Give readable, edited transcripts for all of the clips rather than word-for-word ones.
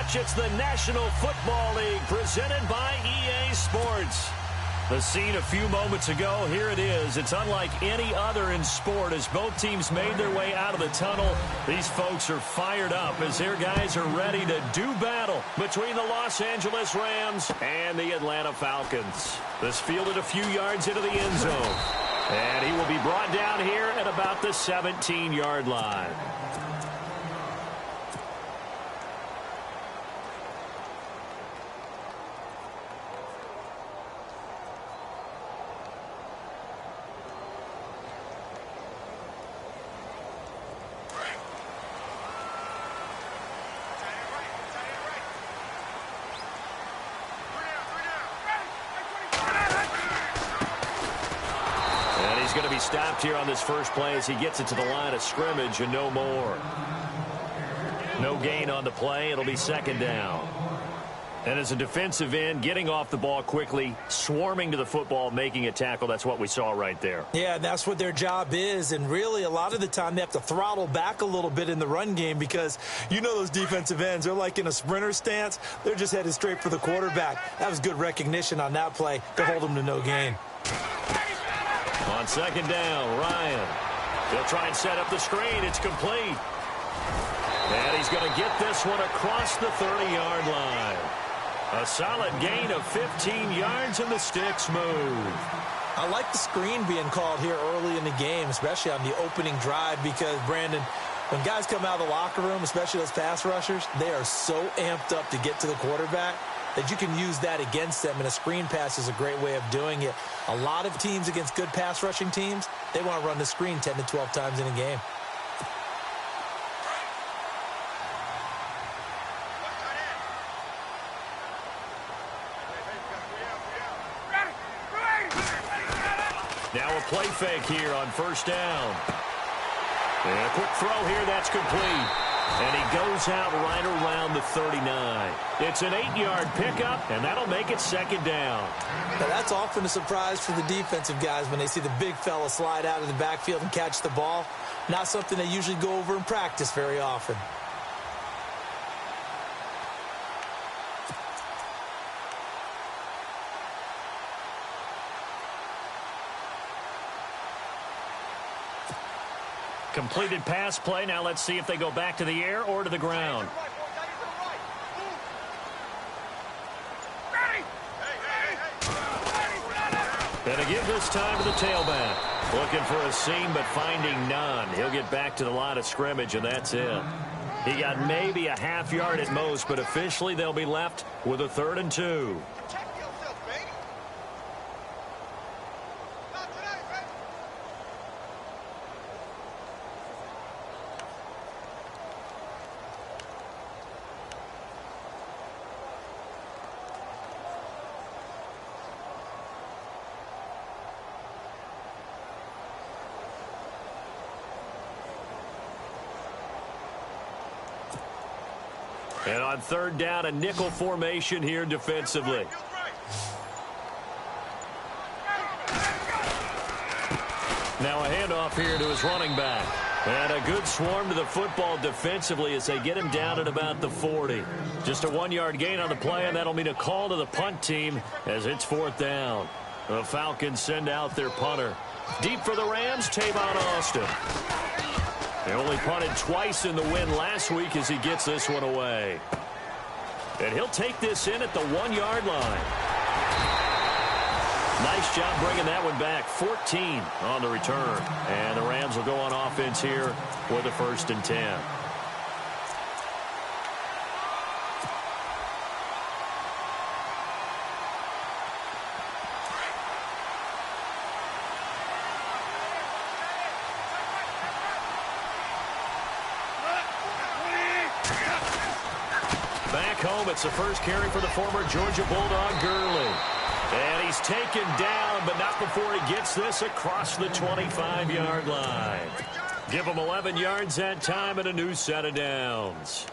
watch. It's the National Football League presented by EA Sports. The scene a few moments ago, here it is. It's unlike any other in sport as both teams made their way out of the tunnel. These folks are fired up as their guys are ready to do battle between the Los Angeles Rams and the Atlanta Falcons. This fielded a few yards into the end zone. And he will be brought down here at about the 17-yard line. He's going to be stopped here on this first play as he gets it to the line of scrimmage and no more. No gain on the play. It'll be second down. And as a defensive end, getting off the ball quickly, swarming to the football, making a tackle, that's what we saw right there. Yeah, that's what their job is. And really, a lot of the time, they have to throttle back a little bit in the run game because you know those defensive ends, they're like in a sprinter stance. They're just headed straight for the quarterback. That was good recognition on that play to hold them to no gain. On second down, Ryan. He'll try and set up the screen. It's complete. And he's going to get this one across the 30-yard line. A solid gain of 15 yards, and the sticks move. I like the screen being called here early in the game, especially on the opening drive, because, Brandon, when guys come out of the locker room, especially those pass rushers, they are so amped up to get to the quarterback that you can use that against them, and a screen pass is a great way of doing it. A lot of teams against good pass rushing teams, they want to run the screen 10 to 12 times in a game. Now a play fake here on first down. And a quick throw here, that's complete. And he goes out right around the 39. It's an 8-yard pickup, and that'll make it second down. Now that's often a surprise for the defensive guys when they see the big fella slide out of the backfield and catch the ball. Not something they usually go over in practice very often. Completed pass play. Now let's see if they go back to the air or to the ground. And to give this time to the tailback. Looking for a seam, but finding none. He'll get back to the line of scrimmage, and that's it. He got maybe a half yard at most, but officially they'll be left with a 3rd and 2. And on 3rd down, a nickel formation here defensively. Now a handoff here to his running back. And a good swarm to the football defensively as they get him down at about the 40. Just a 1-yard gain on the play, and that'll mean a call to the punt team as it's 4th down. The Falcons send out their punter. Deep for the Rams, Tavon Austin. They only punted twice in the win last week as he gets this one away. And he'll take this in at the 1-yard line. Nice job bringing that one back. 14 on the return. And the Rams will go on offense here with a 1st and 10. Home, it's the first carry for the former Georgia Bulldog, Gurley. And he's taken down, but not before he gets this across the 25-yard line. Give him 11 yards that time and a new set of downs.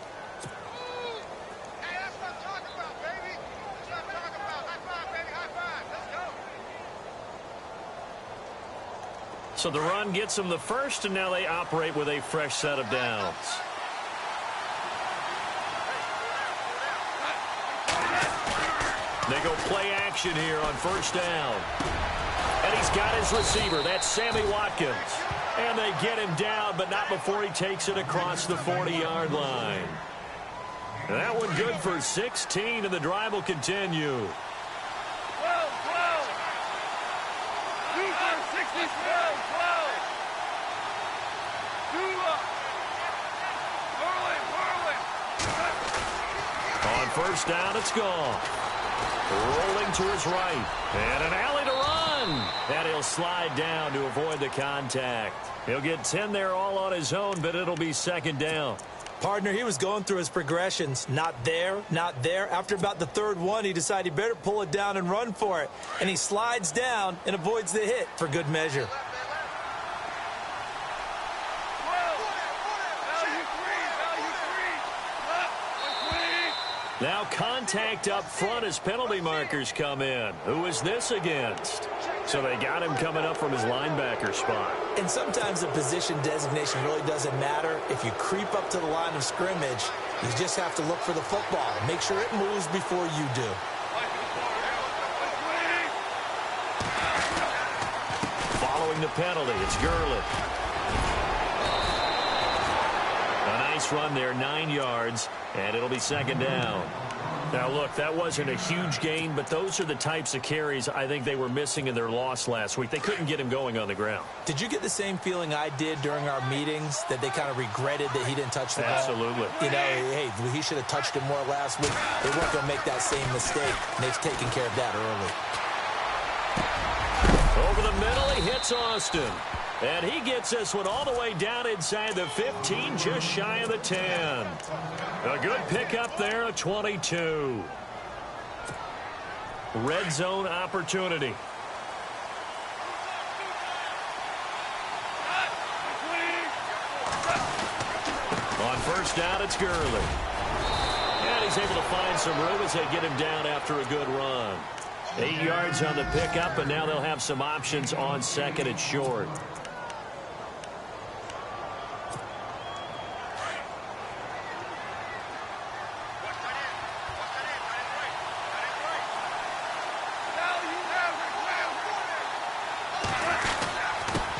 Hey, that's what I'm talking about, baby. That's what I'm talking about. High five, baby. High five. Let's go. So the run gets them the first, and now they operate with a fresh set of downs. They go play action here on first down. And he's got his receiver. That's Sammy Watkins. And they get him down, but not before he takes it across the 40-yard line. That one good for 16, and the drive will continue. 12. 2 for 60, 12. 2 up. Whirling. On first down, it's gone. Rolling to his right. And an alley to run. And he'll slide down to avoid the contact. He'll get 10 there all on his own, but it'll be second down. Partner, he was going through his progressions. Not there, not there. After about the third one, he decided he better pull it down and run for it. And he slides down and avoids the hit for good measure. Now contact up front as penalty markers come in. Who is this against? So they got him coming up from his linebacker spot. And sometimes the position designation really doesn't matter. If you creep up to the line of scrimmage, you just have to look for the football. Make sure it moves before you do. Following the penalty, it's Gurley. A nice run there, 9 yards, and it'll be second down. Now, look, that wasn't a huge gain, but those are the types of carries I think they were missing in their loss last week. They couldn't get him going on the ground. Did you get the same feeling I did during our meetings, that they kind of regretted that he didn't touch the ball? Absolutely. You know, hey, he should have touched it more last week. They weren't going to make that same mistake, and they've taken care of that early. Over the middle, he hits Austin. And he gets this one all the way down inside the 15, just shy of the 10. A good pickup there, a 22. Red zone opportunity. On first down, it's Gurley. And he's able to find some room as they get him down after a good run. 8 yards on the pickup, and now they'll have some options on second and short.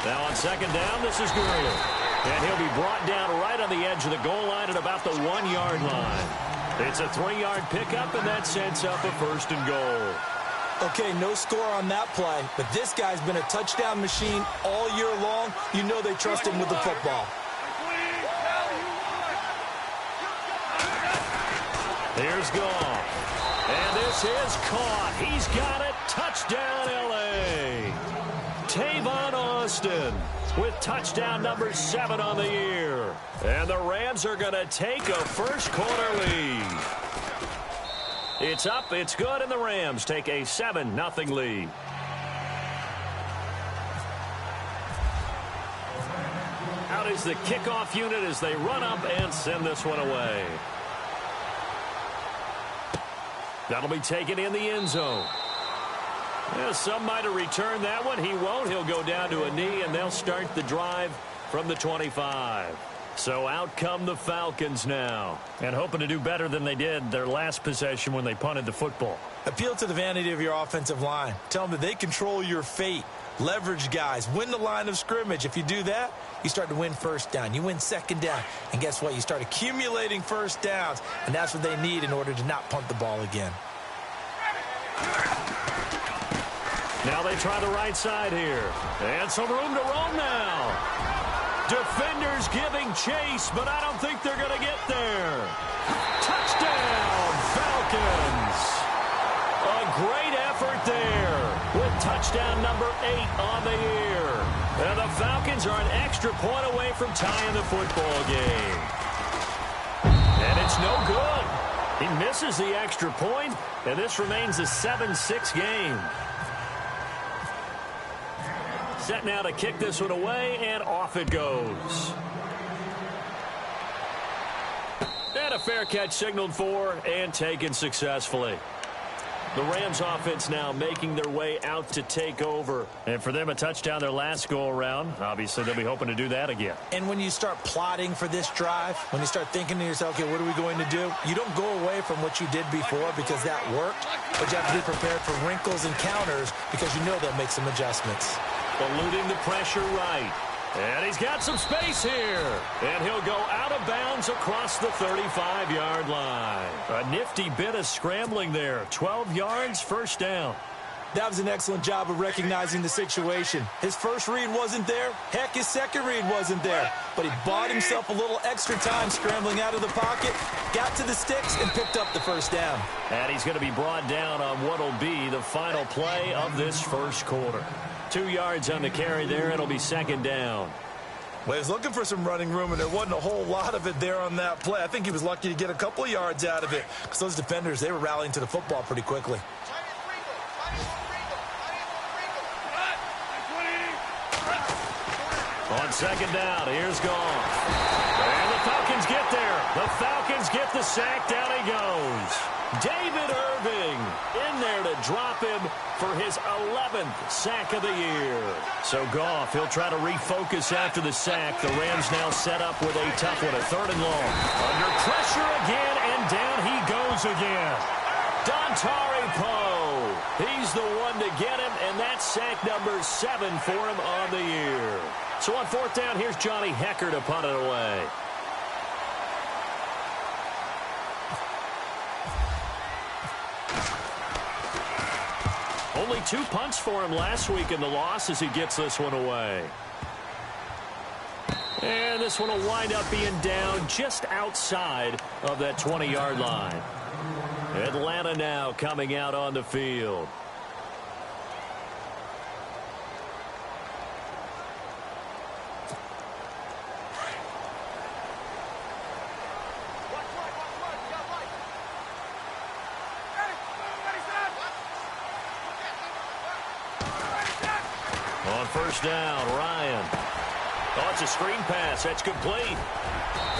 Now on second down, this is Gurley. And he'll be brought down right on the edge of the goal line at about the 1-yard line. It's a 3-yard pickup, and that sets up a first and goal. Okay, no score on that play, but this guy's been a touchdown machine all year long. You know they trust him with the football. Here's Goff. And this is caught. He's got it. Touchdown, L.A. Tavon Austin with touchdown number 7 on the year. And the Rams are going to take a first-quarter lead. It's up, it's good, and the Rams take a 7-0 lead. Out is the kickoff unit as they run up and send this one away. That'll be taken in the end zone. Yeah, some might have returned that one. He won't. He'll go down to a knee, and they'll start the drive from the 25. So out come the Falcons now, and hoping to do better than they did their last possession when they punted the football. Appeal to the vanity of your offensive line. Tell them that they control your fate. Leverage guys. Win the line of scrimmage. If you do that, you start to win first down. You win second down. And guess what? You start accumulating first downs, and that's what they need in order to not punt the ball again. Now they try the right side here. And some room to roam now. Defenders giving chase, but I don't think they're going to get there. Touchdown, Falcons. A great effort there with touchdown number 8 on the year. And the Falcons are an extra point away from tying the football game. And it's no good. He misses the extra point, and this remains a 7-6 game. Set now to kick this one away, and off it goes. And a fair catch signaled for and taken successfully. The Rams offense now making their way out to take over. And for them, a touchdown their last go-around. Obviously, they'll be hoping to do that again. And when you start plotting for this drive, when you start thinking to yourself, okay, what are we going to do? You don't go away from what you did before because that worked, but you have to be prepared for wrinkles and counters because you know they'll make some adjustments. Eluding the pressure right. And he's got some space here. And he'll go out of bounds across the 35-yard line. A nifty bit of scrambling there. 12 yards, first down. That was an excellent job of recognizing the situation. His first read wasn't there. Heck, his second read wasn't there. But he bought himself a little extra time scrambling out of the pocket, got to the sticks, and picked up the first down. And he's going to be brought down on what will be the final play of this first quarter. 2 yards on the carry there. It'll be second down. Well, he was looking for some running room, and there wasn't a whole lot of it there on that play. I think he was lucky to get a couple of yards out of it because those defenders, they were rallying to the football pretty quickly. On second down, here's Goff. And the Falcons get there. The Falcons get the sack. Down he goes. David Irving in there to drop him for his 11th sack of the year. So Goff, he'll try to refocus after the sack. The Rams now set up with a tough one, a third and long. Under pressure again, and down he goes again. Dontari Poe, he's the one to get him, and that's sack number 7 for him on the year. So on fourth down, here's Johnny Hecker to punt it away. Only 2 punts for him last week in the loss as he gets this one away. And this one will wind up being down just outside of that 20-yard line. Atlanta now coming out on the field. On first down, Ryan. Oh, it's a screen pass. That's complete.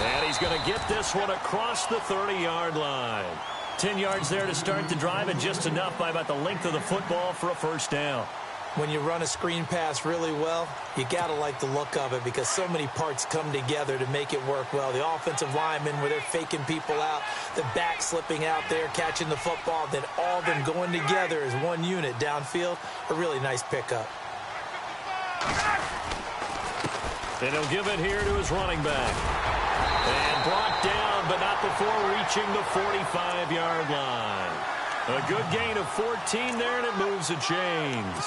And he's going to get this one across the 30-yard line. 10 yards there to start the drive, and just enough by about the length of the football for a first down. When you run a screen pass really well, you got to like the look of it because so many parts come together to make it work well. The offensive linemen, where they're faking people out, the back slipping out there, catching the football, then all of them going together as one unit downfield. A really nice pickup. And he'll give it here to his running back. And brought down, but not before reaching the 45-yard line. A good gain of 14 there, and it moves the chains.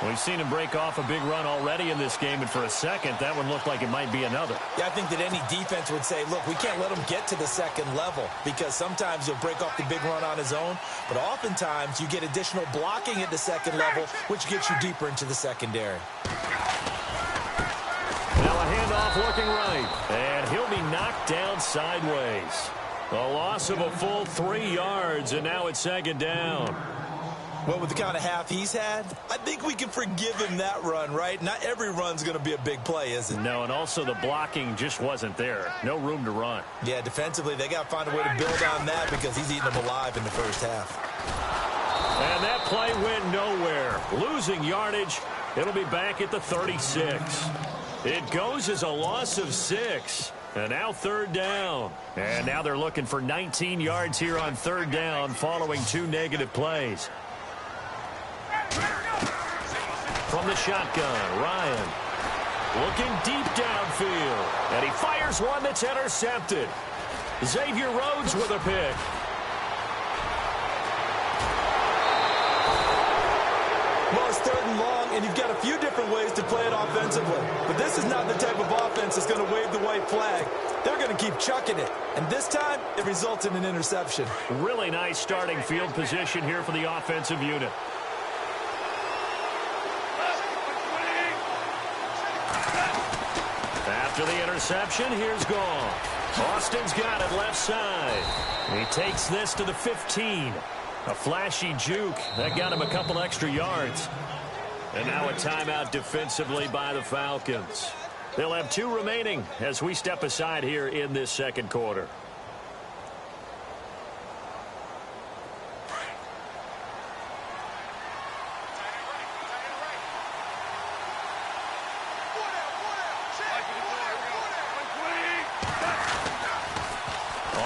We've seen him break off a big run already in this game, and for a second, that one looked like it might be another. Yeah, I think that any defense would say, look, we can't let him get to the second level because sometimes he'll break off the big run on his own, but oftentimes you get additional blocking at the second level, which gets you deeper into the secondary. Now a handoff looking right, and he'll be knocked down sideways. A loss of a full 3 yards, and now it's second down. Well, with the kind of half he's had, I think we can forgive him that run, right? Not every run's going to be a big play, is it? No, and also the blocking just wasn't there. No room to run. Yeah, defensively, they got to find a way to build on that because he's eating them alive in the first half. And that play went nowhere. Losing yardage, it'll be back at the 36. It goes as a loss of 6. And now third down. And now they're looking for 19 yards here on third down following 2 negative plays. From the shotgun, Ryan looking deep downfield. And he fires one that's intercepted. Xavier Rhodes with a pick. Well, it's third and long, and you've got a few different ways to play it offensively. But this is not the type of offense that's going to wave the white flag. They're going to keep chucking it. And this time, it results in an interception. Really nice starting field position here for the offensive unit. After the interception, here's Goff. Austin's got it left side. He takes this to the 15. A flashy juke. That got him a couple extra yards. And now a timeout defensively by the Falcons. They'll have 2 remaining as we step aside here in this second quarter.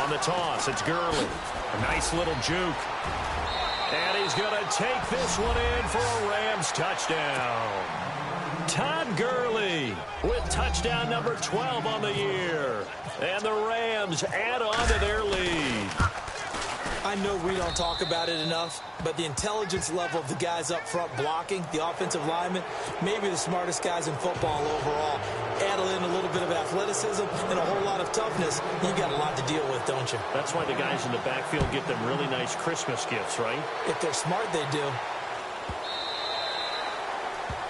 On the toss, it's Gurley. A nice little juke. And he's going to take this one in for a Rams touchdown. Todd Gurley with touchdown number 12 on the year. And the Rams add on to their lead. I know we don't talk about it enough, but the intelligence level of the guys up front blocking, the offensive linemen, maybe the smartest guys in football overall. Add in a little bit of athleticism and a whole lot of toughness. You got a lot to deal with, don't you? That's why the guys in the backfield get them really nice Christmas gifts, right? If they're smart, they do.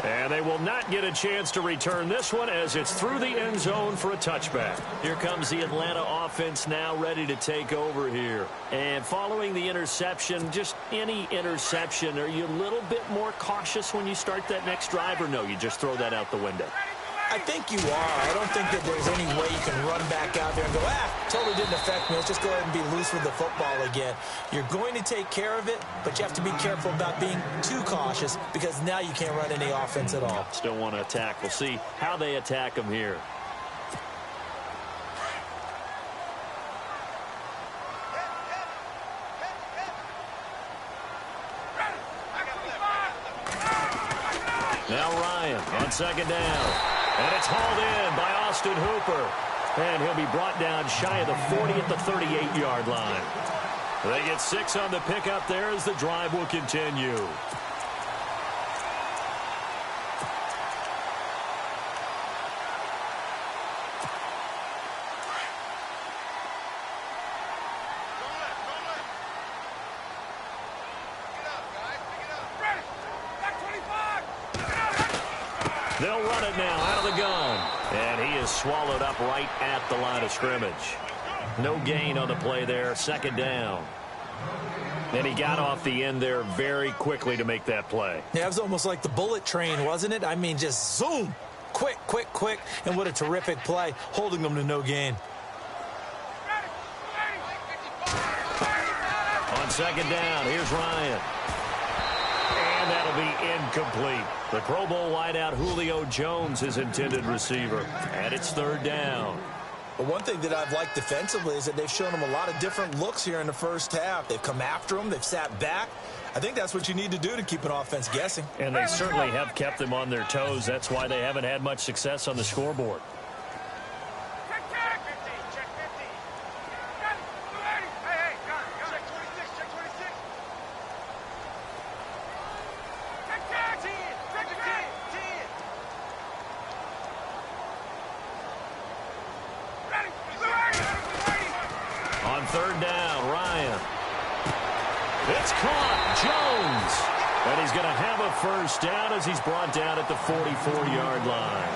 And they will not get a chance to return this one as it's through the end zone for a touchback. Here comes the Atlanta offense now ready to take over here. And following the interception, just any interception, are you a little bit more cautious when you start that next drive, or no, you just throw that out the window? I think you are. I don't think that there's any way you can run back out there and go, totally didn't affect me. Let's just go ahead and be loose with the football again. You're going to take care of it, but you have to be careful about being too cautious because now you can't run any offense at all. Still want to attack. We'll see how they attack them here. Now Ryan on second down. And it's hauled in by Austin Hooper. And he'll be brought down shy of the 40 at the 38-yard line. They get 6 on the pickup there as the drive will continue. They'll run it now out of the gun. And he is swallowed up right at the line of scrimmage. No gain on the play there. Second down. And he got off the end there very quickly to make that play. Yeah, it was almost like the bullet train, wasn't it? I mean, just zoom. Quick, quick, quick. And what a terrific play, holding them to no gain. On second down, here's Ryan. And that'll be incomplete. The Pro Bowl wideout Julio Jones, his intended receiver. And it's third down. But one thing that I've liked defensively is that they've shown him a lot of different looks here in the first half. They've come after him. They've sat back. I think that's what you need to do to keep an offense guessing. And they certainly have kept them on their toes. That's why they haven't had much success on the scoreboard. Third down, Ryan. It's caught. Jones. And he's going to have a first down as he's brought down at the 44-yard line.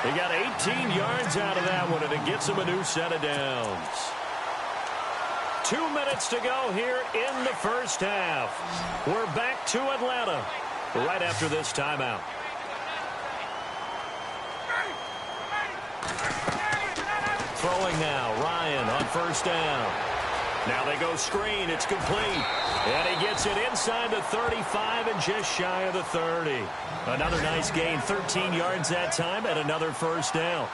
He got 18 yards out of that one, and it gets him a new set of downs. 2 minutes to go here in the first half. We're back to Atlanta right after this timeout. Throwing now, Ryan on first down. Now they go screen, it's complete. And he gets it inside the 35 and just shy of the 30. Another nice gain, 13 yards that time, and another first down.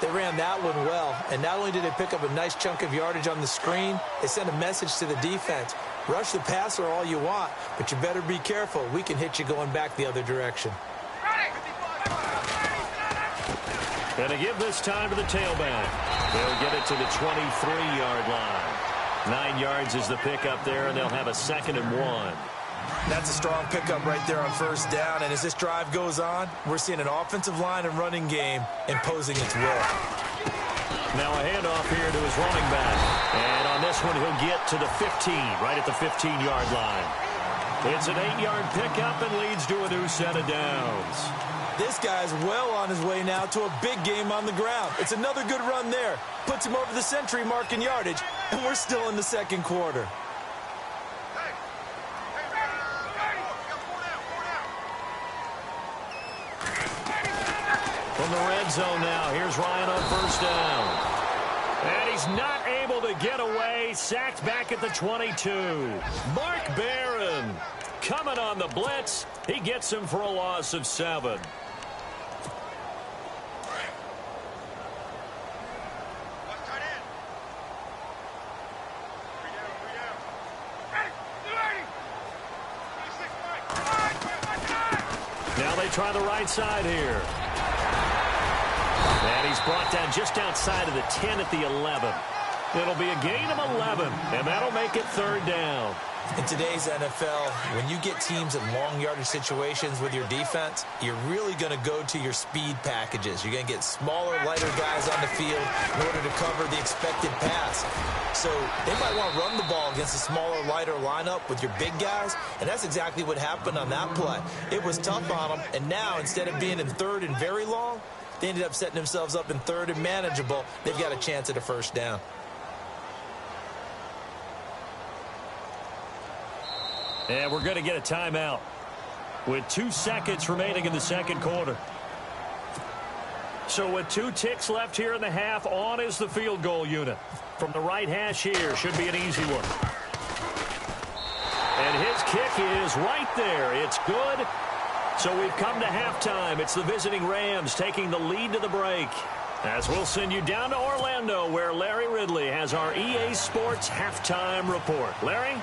They ran that one well, and not only did they pick up a nice chunk of yardage on the screen, they sent a message to the defense. Rush the passer all you want, but you better be careful. We can hit you going back the other direction. And to give this time to the tailback. They'll get it to the 23-yard line. 9 yards is the pickup there, and they'll have a 2nd and 1. That's a strong pickup right there on first down, and as this drive goes on, we're seeing an offensive line and running game imposing its will. Now a handoff here to his running back. And on this one, he'll get to the 15, right at the 15-yard line. It's an 8-yard pickup and leads to a new set of downs. This guy's well on his way now to a big game on the ground. It's another good run there. Puts him over the century mark in yardage, and we're still in the second quarter. From the red zone now, here's Ryan on first down. And he's not able to get away. Sacked back at the 22. Mark Barron coming on the blitz. He gets him for a loss of 7. they try the right side here. And he's brought down just outside of the 10 at the 11. It'll be a gain of 11, and that'll make it third down. In today's NFL, when you get teams in long yardage situations with your defense, you're really going to go to your speed packages. You're going to get smaller, lighter guys on the field in order to cover the expected pass. So they might want to run the ball against a smaller, lighter lineup with your big guys, and that's exactly what happened on that play. It was tough on them, and now instead of being in third and very long, they ended up setting themselves up in third and manageable. They've got a chance at a first down. And we're going to get a timeout with 2 seconds remaining in the second quarter. So with 2 ticks left here in the half, on is the field goal unit. From the right hash here, should be an easy one. And his kick is right there. It's good. So we've come to halftime. It's the visiting Rams taking the lead to the break. As we'll send you down to Orlando, where Larry Ridley has our EA Sports halftime report. Larry?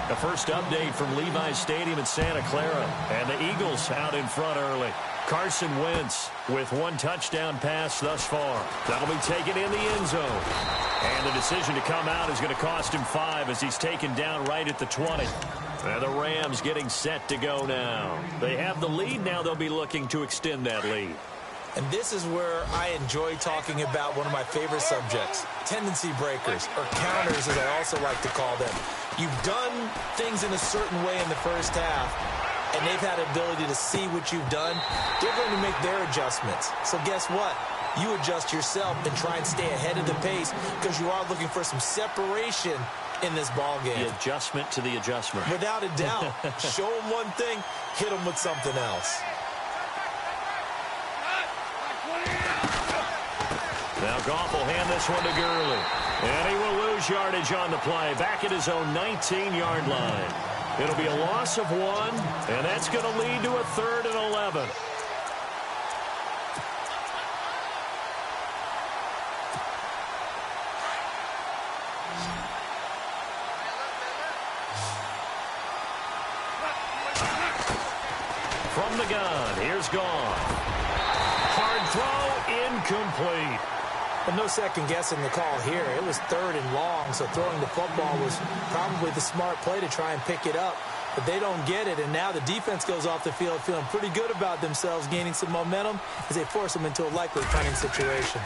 The first update from Levi's Stadium in Santa Clara. And the Eagles out in front early. Carson Wentz with 1 touchdown pass thus far. That'll be taken in the end zone. And the decision to come out is going to cost him 5 as he's taken down right at the 20. And the Rams getting set to go now. They have the lead. Now they'll be looking to extend that lead. And this is where I enjoy talking about one of my favorite subjects, tendency breakers, or counters as I also like to call them. You've done things in a certain way in the first half, and they've had the ability to see what you've done. They're going to make their adjustments. So guess what? You adjust yourself and try and stay ahead of the pace because you are looking for some separation in this ball game. The adjustment to the adjustment. Without a doubt. Show them one thing, hit them with something else. Now Goff will hand this one to Gurley. And he will lose yardage on the play. Back at his own 19-yard line. It'll be a loss of 1, and that's going to lead to a 3rd and 11. From the gun, here's Goff. Hard throw, incomplete. But no second guessing the call here. It was 3rd and long, so throwing the football was probably the smart play to try and pick it up. But they don't get it, and now the defense goes off the field feeling pretty good about themselves, gaining some momentum as they force them into a likely punting situation.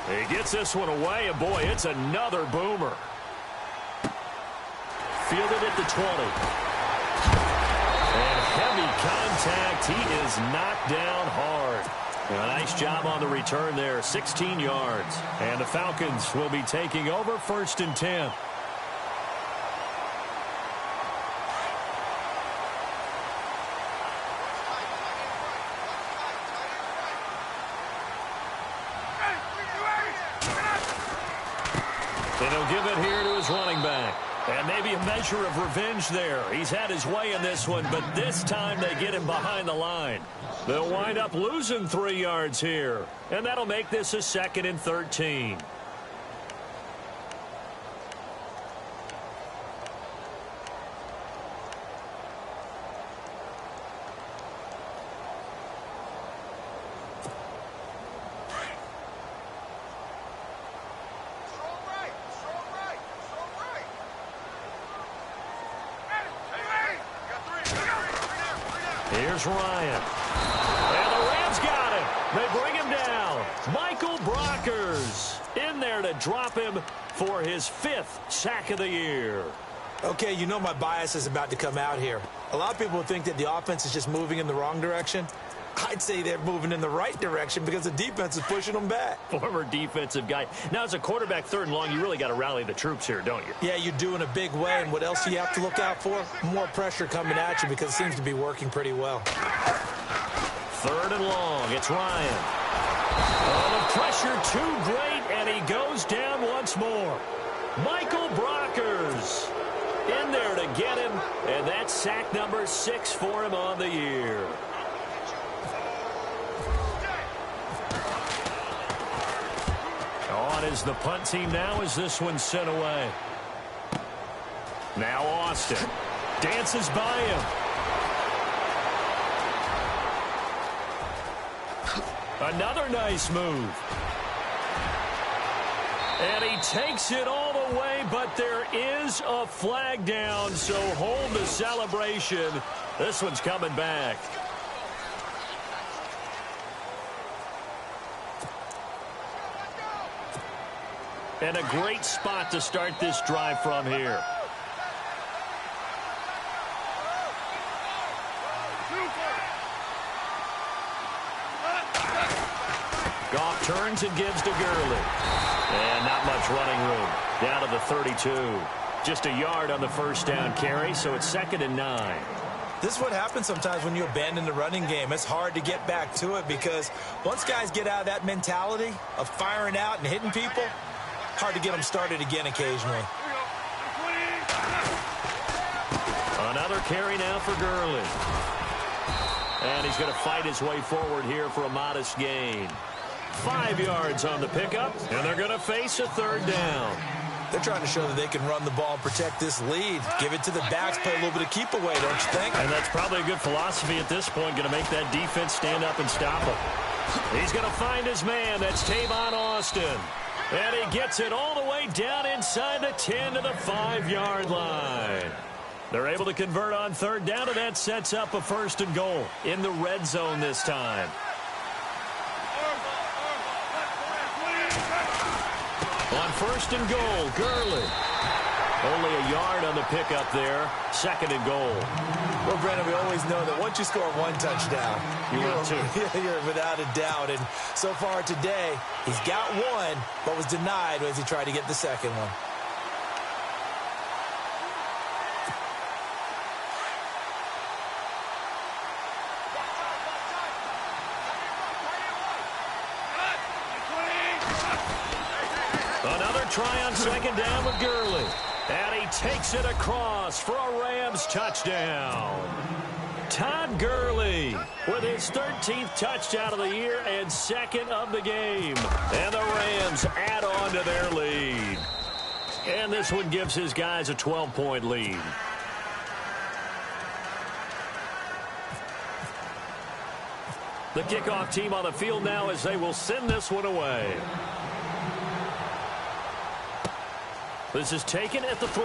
He gets this one away, and boy, it's another boomer. Fielded at the 20. And heavy contact. He is knocked down hard. A nice job on the return there, 16 yards. And the Falcons will be taking over 1st and 10. And he'll give it here to his running back. And maybe a measure of revenge there. He's had his way in this one, but this time they get him behind the line. They'll wind up losing 3 yards here. And that'll make this a 2nd and 13. Here's Ryan. And the Rams got him. They bring him down. Michael Brockers in there to drop him for his 5th sack of the year. Okay, you know my bias is about to come out here. A lot of people think that the offense is just moving in the wrong direction. I'd say they're moving in the right direction because the defense is pushing them back. Former defensive guy. Now, as a quarterback 3rd and long, you really got to rally the troops here, don't you? Yeah, you do in a big way. And what else do you have to look out for? More pressure coming at you because it seems to be working pretty well. 3rd and long. It's Ryan. Oh, the pressure too great, and he goes down once more. Michael Brockers in there to get him, and that's sack number 6 for him on the year. On is the punt team now as this one's sent away. Now Austin dances by him. Another nice move. And he takes it all the way, but there is a flag down, so hold the celebration. This one's coming back. And a great spot to start this drive from here. Goff turns and gives to Gurley. And not much running room. Down to the 32. Just a yard on the first down carry, so it's 2nd and 9. This is what happens sometimes when you abandon the running game. It's hard to get back to it because once guys get out of that mentality of firing out and hitting people, hard to get them started again occasionally. Another carry now for Gurley. And he's going to fight his way forward here for a modest gain. 5 yards on the pickup, and they're going to face a 3rd down. They're trying to show that they can run the ball and protect this lead. Give it to the backs, play a little bit of keep away, don't you think? And that's probably a good philosophy at this point, going to make that defense stand up and stop him. He's going to find his man. That's Tavon Austin. And he gets it all the way down inside the 10 to the 5-yard line. They're able to convert on 3rd down, and that sets up a 1st and goal in the red zone this time. On 1st and goal, Gurley. Only a yard on the pickup there. 2nd and goal. Well, Brandon, we always know that once you score 1 touchdown, you're without a doubt. And so far today, he's got 1, but was denied as he tried to get the 2nd one. Another try on 2nd down with Gurley. And he takes it across for a Rams touchdown. Todd Gurley with his 13th touchdown of the year and 2nd of the game. And the Rams add on to their lead. And this one gives his guys a 12-point lead. The kickoff team on the field now as they will send this one away. This is taken at the 3.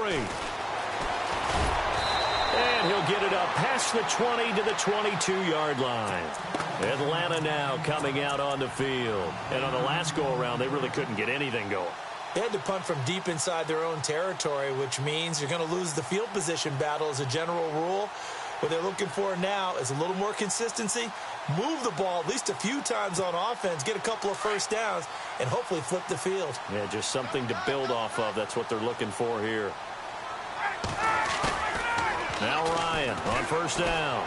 And he'll get it up past the 20 to the 22-yard line. Atlanta now coming out on the field. And on the last go-around, they really couldn't get anything going. They had to punt from deep inside their own territory, which means you're going to lose the field position battle as a general rule. What they're looking for now is a little more consistency, move the ball at least a few times on offense, get a couple of 1st downs, and hopefully flip the field. Yeah, just something to build off of. That's what they're looking for here. Now Ryan on 1st down.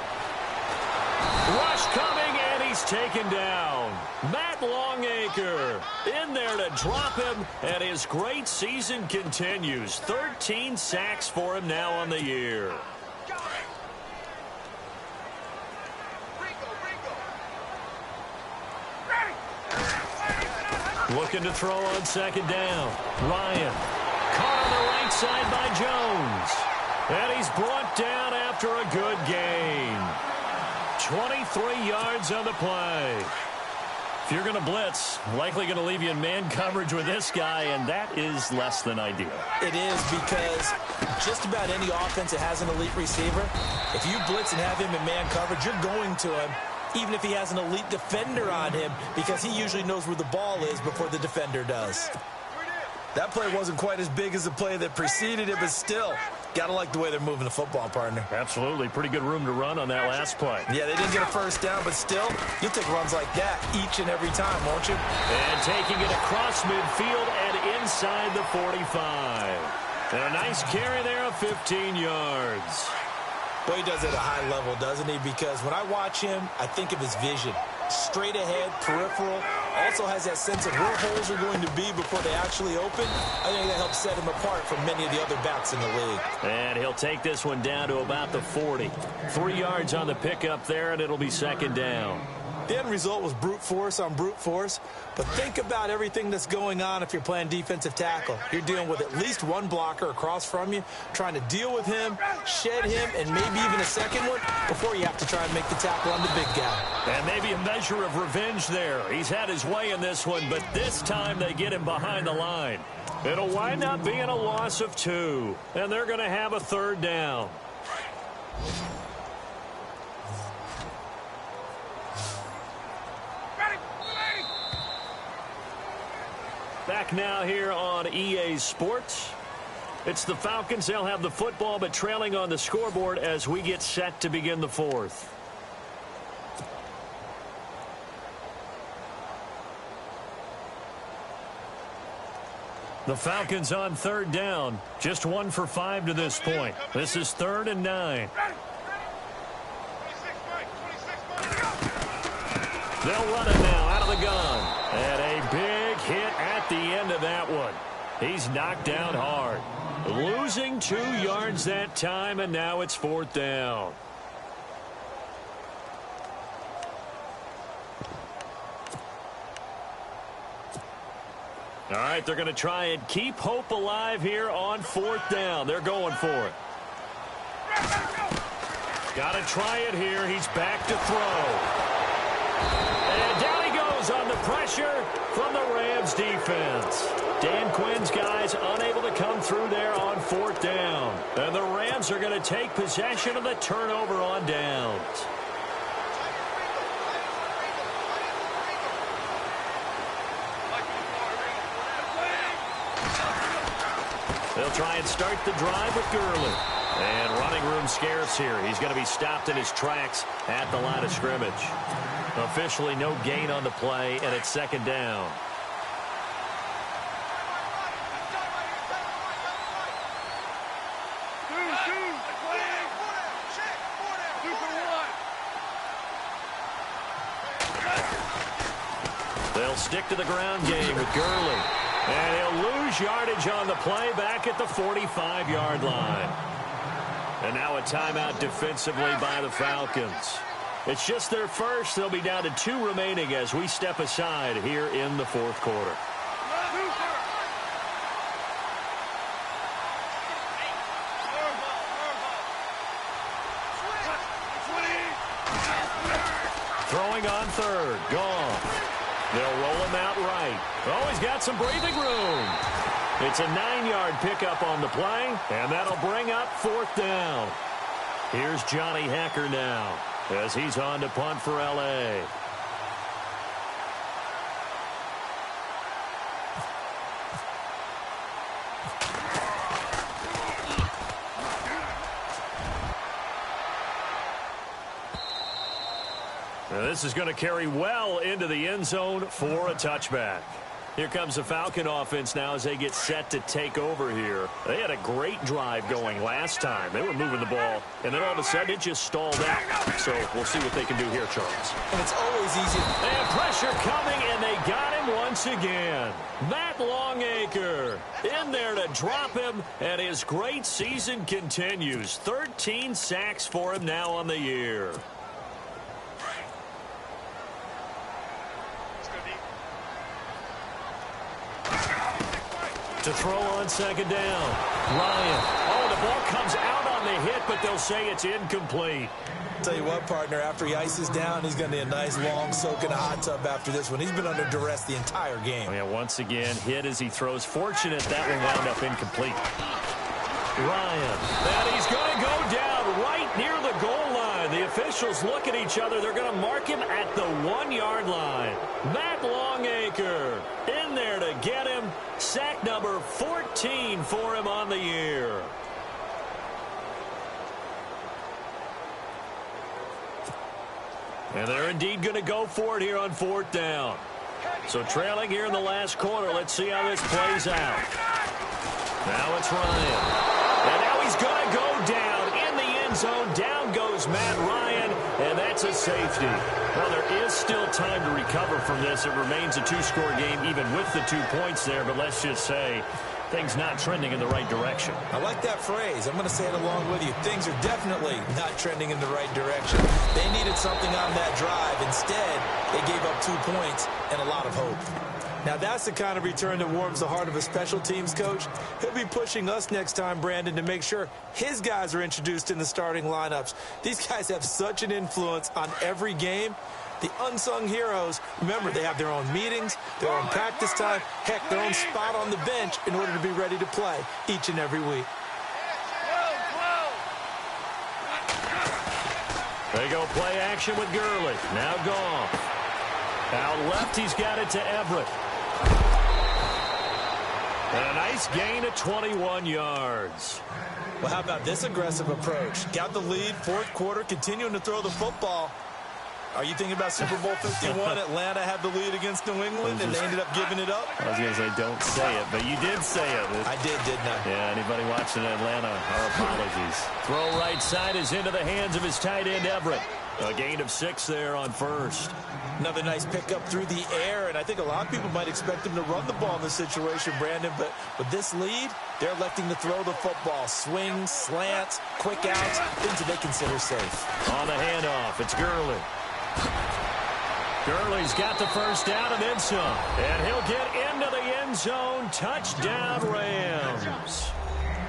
Rush coming, and he's taken down. Matt Longacre in there to drop him, and his great season continues. 13 sacks for him now on the year. Looking to throw on 2nd down. Ryan caught on the right side by Jones. And he's brought down after a good gain. 23 yards on the play. If you're going to blitz, likely going to leave you in man coverage with this guy, and that is less than ideal. It is because just about any offense that has an elite receiver, if you blitz and have him in man coverage, you're going to him, even if he has an elite defender on him, because he usually knows where the ball is before the defender does. That play wasn't quite as big as the play that preceded it, but still, got to like the way they're moving the football, partner. Absolutely. Pretty good room to run on that last play. Yeah, they didn't get a 1st down, but still, you'll take runs like that each and every time, won't you? And taking it across midfield and inside the 45. And a nice carry there of 15 yards. Well, he does it at a high level, doesn't he? Because when I watch him, I think of his vision. Straight ahead, peripheral. Also has that sense of where holes are going to be before they actually open. I think that helps set him apart from many of the other backs in the league. And he'll take this one down to about the 40. 3 yards on the pickup there, and it'll be 2nd down. The end result was brute force on brute force, but think about everything that's going on if you're playing defensive tackle. You're dealing with at least one blocker across from you, trying to deal with him, shed him, and maybe even a second one before you have to try and make the tackle on the big guy. And maybe a measure of revenge there. He's had his way in this one, but this time they get him behind the line. It'll wind up being a loss of 2, and they're going to have a 3rd down. Back now here on EA Sports. It's the Falcons. They'll have the football, but trailing on the scoreboard as we get set to begin the 4th. The Falcons on 3rd down. Just 1 for 5 to this point. This is 3rd and 9. They'll run it now out of the gun. And a big hit at the end of that one. He's knocked down hard. Losing 2 yards that time, and now it's 4th down. All right, they're going to try and keep hope alive here on 4th down. They're going for it. Got to try it here. He's back to throw. And down he goes on the pressure from the Rams defense. Dan Quinn's guys unable to come through there on 4th down. And the Rams are going to take possession of the turnover on downs. They'll try and start the drive with Gurley. And running room scarce here. He's going to be stopped in his tracks at the line of scrimmage. Officially no gain on the play, and it's 2nd down. They'll stick to the ground game with Gurley. And he'll lose yardage on the play back at the 45-yard line. And now a timeout defensively by the Falcons. It's just their first. They'll be down to 2 remaining as we step aside here in the 4th quarter. Throwing on 3rd. Gone. They'll roll him out right. Oh, he's got some breathing room. It's a 9-yard pickup on the play, and that'll bring up 4th down. Here's Johnny Hecker now as he's on to punt for L.A. Now this is going to carry well into the end zone for a touchback. Here comes the Falcon offense now as they get set to take over here. They had a great drive going last time. They were moving the ball, and then all of a sudden it just stalled out. So we'll see what they can do here, Charles. And it's always easy. And pressure coming, and they got him once again. Matt Longacre in there to drop him, and his great season continues. 13 sacks for him now on the year. To throw on 2nd down. Ryan. Oh, the ball comes out on the hit, but they'll say it's incomplete. Tell you what, partner, after he ices down, he's going to need a nice long soak in a hot tub after this one. He's been under duress the entire game. Oh, yeah, once again, hit as he throws. Fortunate that one wound up incomplete. Ryan. And he's going to go down right near the goal line. The officials look at each other. They're going to mark him at the 1-yard line. Matt Longacre in there to get him. Sack number 14 for him on the year. And they're indeed going to go for it here on 4th down. So trailing here in the last quarter. Let's see how this plays out. Now it's Ryan. And now he's going to go down in the end zone. Down goes Matt Ryan, and that's a safety. Well, there is still time to recover from this. It remains a 2-score game even with the 2 points there, but let's just say things not trending in the right direction. I like that phrase. I'm going to say it along with you. Things are definitely not trending in the right direction. They needed something on that drive. Instead, they gave up 2 points and a lot of hope. Now, that's the kind of return that warms the heart of a special teams coach. He'll be pushing us next time, Brandon, to make sure his guys are introduced in the starting lineups. These guys have such an influence on every game. The unsung heroes, remember, they have their own meetings, their own practice time, heck, their own spot on the bench in order to be ready to play each and every week. They go play action with Gurley. Now Goff. Out left, he's got it to Everett. And a nice gain of 21 yards. Well, how about this aggressive approach? Got the lead, fourth quarter, continuing to throw the football. Are you thinking about Super Bowl 51? Atlanta had the lead against New England, and they ended up giving it up? I was going to say, don't say it, but you did say it. I did, didn't I? Yeah, anybody watching Atlanta, our apologies. Throw right side is into the hands of his tight end, Everett. A gain of 6 there on first. Another nice pickup through the air, and I think a lot of people might expect him to run the ball in this situation, Brandon, but with this lead, they're electing to throw the football. Swings, slants, quick outs, things that they consider safe. On the handoff, it's Gurley. Gurley's got the first down and then some. And he'll get into the end zone. Touchdown, Rams.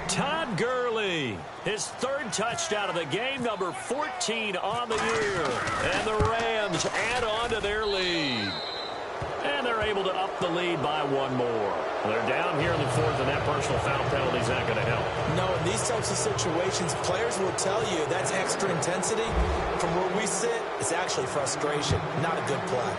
Todd Gurley, his 3rd touchdown of the game, number 14 on the year. And the Rams add on to their lead. And they're able to up the lead by 1 more. They're down here in the 4th, and that personal foul penalty is not going to help. No, in these types of situations, players will tell you that's extra intensity. From where we sit, it's actually frustration, not a good play.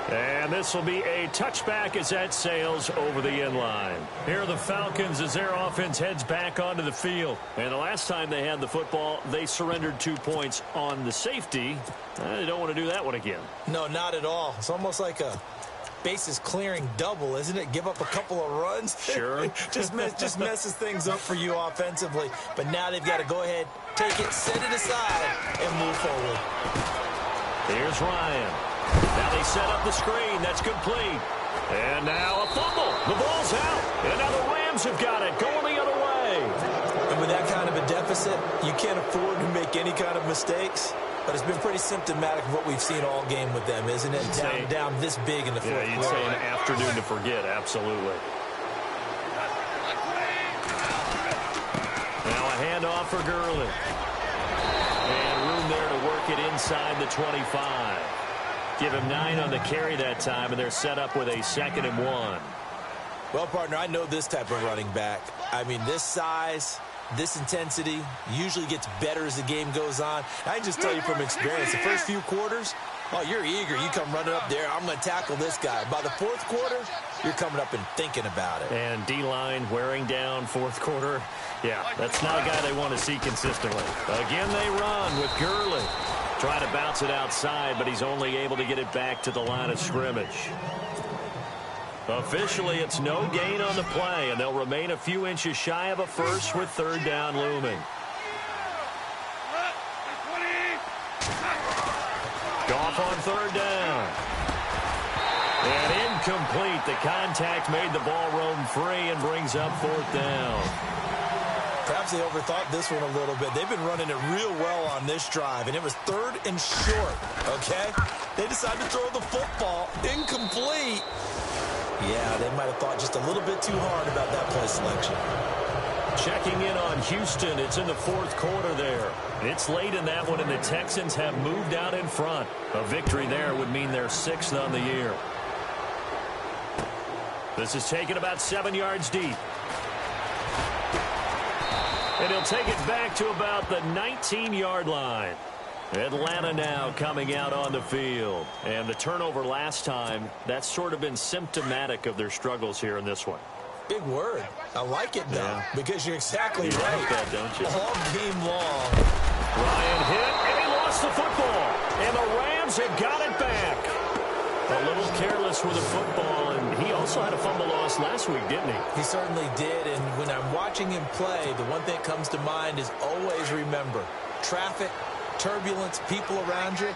And this will be a touchback as that sails over the end line. Here are the Falcons as their offense heads back onto the field. And the last time they had the football, they surrendered 2 points on the safety. They don't want to do that one again. No, not at all. It's almost like a bases clearing double, isn't it? Give up a couple of runs. Sure. just messes things up for you offensively. But now they've got to go ahead, take it, set it aside, and move forward. Here's Ryan. Now they set up the screen. That's complete. And now a fumble. The ball's out. And now the Rams have got it. Going the other way. And with that kind of a deficit, you can't afford to make any kind of mistakes. But it's been pretty symptomatic of what we've seen all game with them, isn't it? Down this big in the fourth quarter. Yeah, you'd say an afternoon to forget. Absolutely. Now a handoff for Gurley. And room there to work it inside the 25. Give him 9 on the carry that time, and they're set up with a 2nd and 1. Well, partner, I know this type of running back. I mean, this size, this intensity usually gets better as the game goes on. I can just tell you from experience, the first few quarters, oh, you're eager. You come running up there, I'm going to tackle this guy. By the fourth quarter, you're coming up and thinking about it. And D-line wearing down fourth quarter. Yeah, that's not a guy they want to see consistently. Again, they run with Gurley. Try to bounce it outside, but he's only able to get it back to the line of scrimmage. Officially, it's no gain on the play, and they'll remain a few inches shy of a first with 3rd down looming. Goff on 3rd down. And incomplete. The contact made the ball roam free and brings up 4th down. Perhaps they overthought this one a little bit. They've been running it real well on this drive, and it was 3rd and short, okay? They decided to throw the football. Incomplete. Yeah, they might have thought just a little bit too hard about that play selection. Checking in on Houston. It's in the 4th quarter there. It's late in that one, and the Texans have moved out in front. A victory there would mean they're 6th on the year. This is taken about 7 yards deep. And he'll take it back to about the 19-yard line. Atlanta now coming out on the field. And the turnover last time, that's sort of been symptomatic of their struggles here in this one. Big word. I like it, though, because you're exactly right. Like that, don't you? All game long. Ryan hit, and he lost the football. And the Rams have got it back. A little careless with the football, and he also had a fumble loss last week, didn't he? He certainly did, and when I'm watching him play, the one thing that comes to mind is always remember, traffic, turbulence, people around you,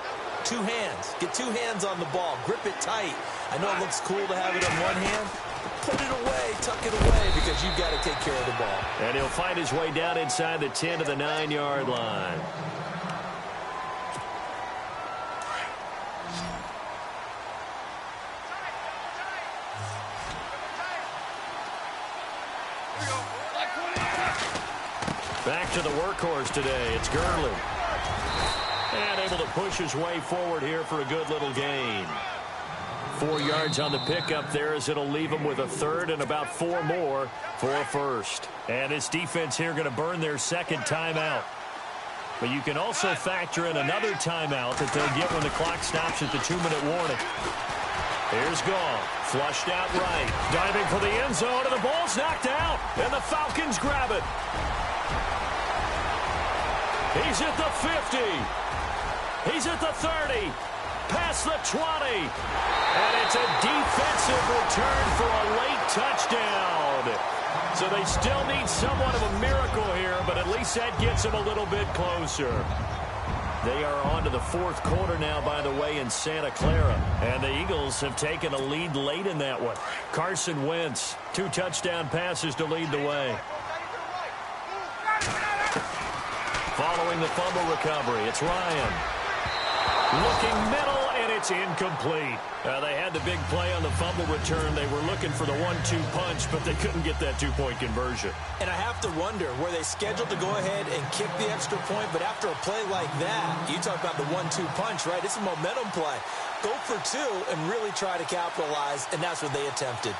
two hands. Get two hands on the ball. Grip it tight. I know it looks cool to have it in one hand. Put it away, tuck it away, because you've got to take care of the ball. And he'll find his way down inside the 10 to the 9-yard line. Back to the workhorse today. It's Gurley. And able to push his way forward here for a good little gain. 4 yards on the pickup there as it'll leave him with a third and about 4 more for a first. And this defense here going to burn their second timeout. But you can also factor in another timeout that they'll get when the clock stops at the 2-minute warning. Here's Goff, flushed out right, diving for the end zone, and the ball's knocked out, and the Falcons grab it. He's at the 50. He's at the 30. Past the 20. And it's a defensive return for a late touchdown. So they still need somewhat of a miracle here, but at least that gets them a little bit closer. They are on to the fourth quarter now, by the way, in Santa Clara. And the Eagles have taken a lead late in that one. Carson Wentz, 2 touchdown passes to lead the way. Following the fumble recovery, it's Ryan. Looking middle, and it's incomplete. They had the big play on the fumble return. They were looking for the 1-2 punch, but they couldn't get that 2-point conversion. And I have to wonder, were they scheduled to go ahead and kick the extra point? But after a play like that, you talk about the 1-2 punch, right? It's a momentum play. Go for 2 and really try to capitalize, and that's what they attempted.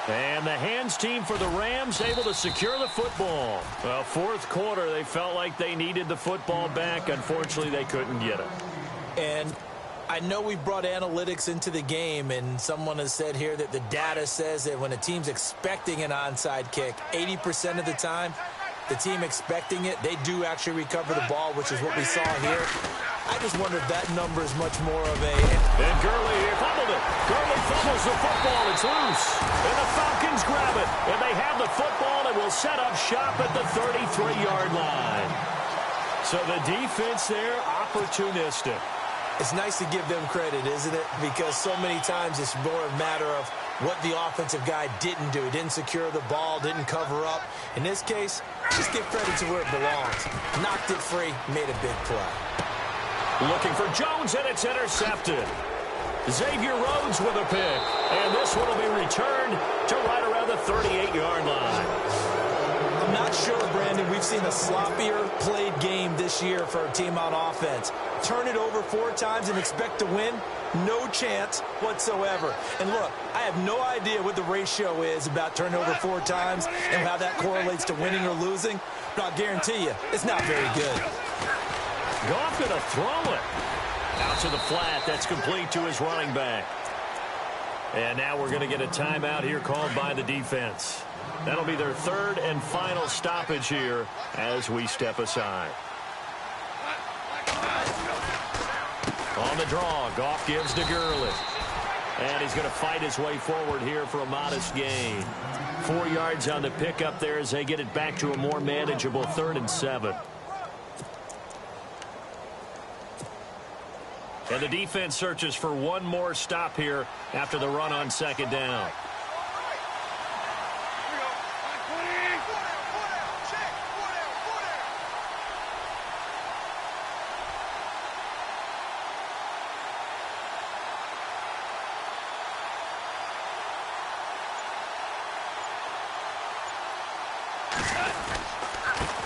And the hands team for the Rams able to secure the football. Well, fourth quarter, they felt like they needed the football back. Unfortunately, they couldn't get it. And I know we brought analytics into the game, and someone has said here that the data says that when a team's expecting an onside kick, 80% of the time, the team expecting it, they do actually recover the ball, which is what we saw here. I just wonder if that number is much more of a... And Gurley fumbled it. Gurley fumbles the football. It's loose. And the Falcons grab it. And they have the football and will set up shop at the 33-yard line. So the defense there, opportunistic. It's nice to give them credit, isn't it? Because so many times it's more a matter of what the offensive guy didn't do. Didn't secure the ball, didn't cover up. In this case, just give credit to where it belongs. Knocked it free, made a big play. Looking for Jones, and it's intercepted. Xavier Rhodes with a pick. And this one will be returned to right around the 38-yard line. I'm not sure, Brandon, we've seen a sloppier played game this year for a team on offense. Turn it over 4 times and expect to win? No chance whatsoever. And look, I have no idea what the ratio is about turning over 4 times and how that correlates to winning or losing, but I'll guarantee you, it's not very good. Goff going to throw it. Out to the flat. That's complete to his running back. And now we're going to get a timeout here called by the defense. That'll be their third and final stoppage here as we step aside. On the draw, Goff gives to Gurley. And he's going to fight his way forward here for a modest gain. 4 yards on the pickup there as they get it back to a more manageable 3rd and 7. And the defense searches for one more stop here after the run on 2nd down.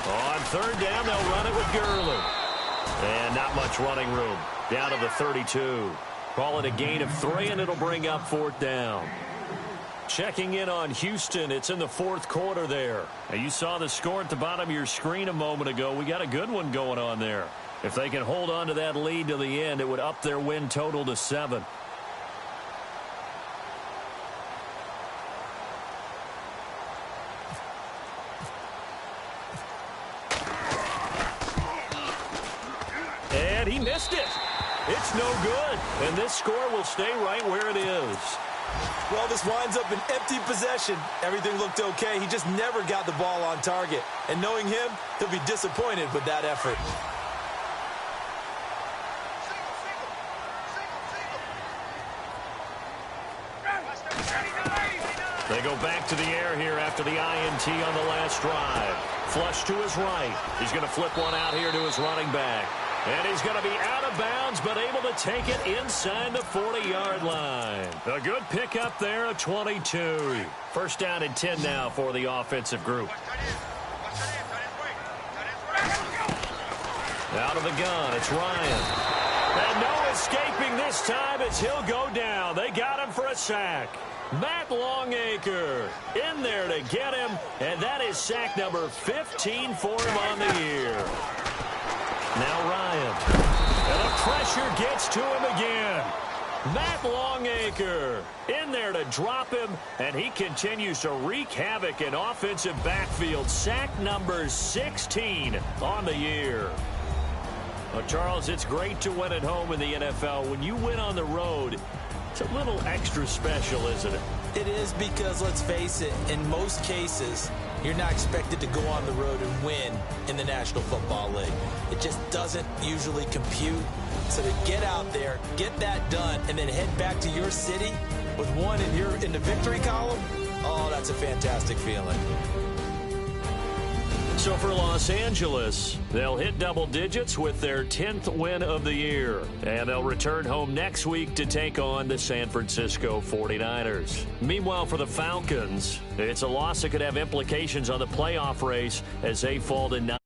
On 3rd down, they'll run it with Gurley. And not much running room. Down to the 32. Call it a gain of 3, and it'll bring up 4th down. Checking in on Houston. It's in the 4th quarter there. Now, you saw the score at the bottom of your screen a moment ago. We got a good one going on there. If they can hold on to that lead to the end, it would up their win total to 7. And he missed it. It's no good. And this score will stay right where it is. Well, this winds up an empty possession. Everything looked okay. He just never got the ball on target. And knowing him, he'll be disappointed with that effort. They go back to the air here after the INT on the last drive. Flush to his right. He's going to flip one out here to his running back. And he's going to be out of bounds, but able to take it inside the 40-yard line. A good pickup there at 22. First down and 10 now for the offensive group. Out of the gun, it's Ryan. And no escaping this time as he'll go down. They got him for a sack. Matt Longacre in there to get him, and that is sack number 15 for him on the year. Now Ryan, and the pressure gets to him again. Matt Longacre in there to drop him, and he continues to wreak havoc in offensive backfield. Sack number 16 on the year. Well, Charles, it's great to win at home in the NFL. When you win on the road, it's a little extra special, isn't it? It is, because, let's face it, in most cases, you're not expected to go on the road and win in the National Football League. It just doesn't usually compute. So to get out there, get that done, and then head back to your city with one in the victory column, oh, that's a fantastic feeling. So for Los Angeles, they'll hit double digits with their 10th win of the year. And they'll return home next week to take on the San Francisco 49ers. Meanwhile, for the Falcons, it's a loss that could have implications on the playoff race as they fall to 9.